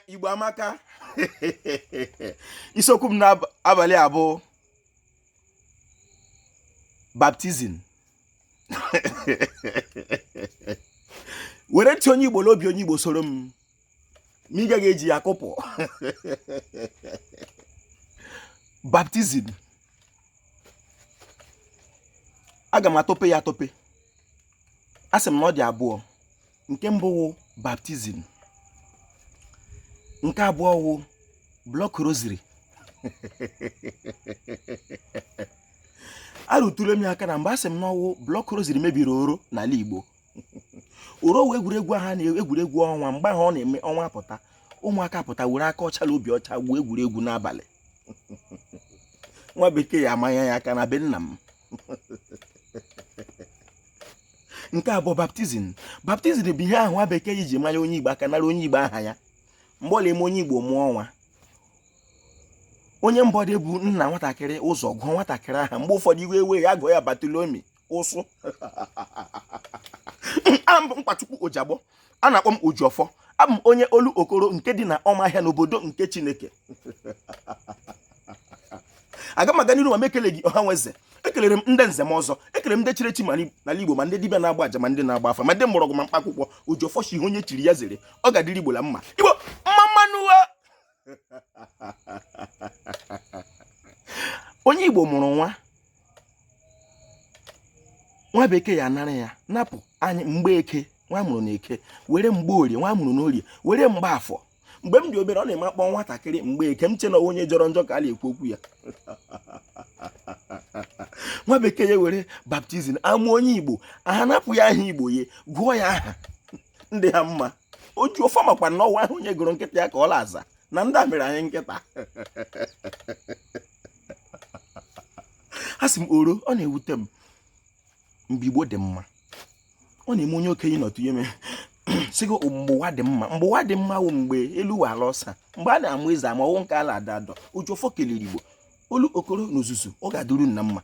Igbo amaka. Isiokwu m n'abalị abụ baptizim. Were ntị onye Igbo n'obi onye Igbo soro m. Ma ị gaghị eji ya kụpụ. Baptizim. Aga m atope ya atope. Asị m na ọ dị abụọ. Nke mbụ wụ baptizim. Nke abụọ wụ block rosary. Arụtụrụ m aka na mgbe asị m na ọwụ block rosary mebiri oro n'ala Igbo. Oro wee egwuregwu aha na-egwuregwu ọnwa mgbe ahụ ọ na-eme ọnwa apụta. Ụmụaka apụta were aka ọcha na obi ọcha gbuo egwuregwu n'abalị. Nwa bekee ya amanya ya aka na be nna m. Nke abụọ baptizim. Baptizim bụ ihe ahụ nwa bekee iji manya onye Igbo aka nara onye Igbo aha ya. Mgbe ọ na-eme onye Igbo mụọ ọnwa. Onye mbọdụ bụ nna nwatakịrị ụzọ gụọ nwatakịrị aha mgbe ụfọdụ iwe ewe ya gụọ ya Batolomi ụsụ. Abụ m Mkpachukwu Ojabọ, a na-akpọ m Ojiọfọ. Abụ m onye olu okoro nke dị na Ọmahịa n'obodo nke Chineke. Aga m aga n'iru ma m ekele gị ọha nweze. Ekelere m ndị nze m ọzọ. Ekelere m ndị chiri echi n'ala Igbo ma ndị dibịa na-agba aja ma ndị na-agba afa ma ndị mgbọrọgwụ ma mkpaakwụkwọ. Ojiọfọ shi ihe onye chiri ya zere. Ọ ga-adịrị Igbo la mma. Igbo mmanụwa. Onye Igbo mụrụ nwa bekee ya nara ya napụ anyị mgbe eke nwa mụrụ n'eke, were mgbe orie nwa mụrụ n'orie, were mgbe afọ. Mgbe m dị obere ọ na-eme akpọ nwatakịrị mgbe eke m che na onye jọrọ njọ ka a na-ekwu okwu ya. Nwa bekee ya were baptizim amụ onye Igbo, aha napụ ya aha Igbo ye gụọ ya aha ndị ha mma. Ojiọfọ makwa na ọwa ahụ onye gụrụ nkịta ya ka ọ laza na ndị a mere anyị nkịta. A sị m oro ọ na-ewute m mgbe Igbo dị mma. Ọ na-eme onye okenye nọtụ ime sigo mgbe ụwa dị mma. Mgbe ụwa dị mma wụ mgbe elu wala ọsa, mgbe a na-amụ eze ama ọwụ nke ala ada adọ. Ojiọfọ kelere Igbo olu okoro n'ozuzu ọ ga-adịru nna mma.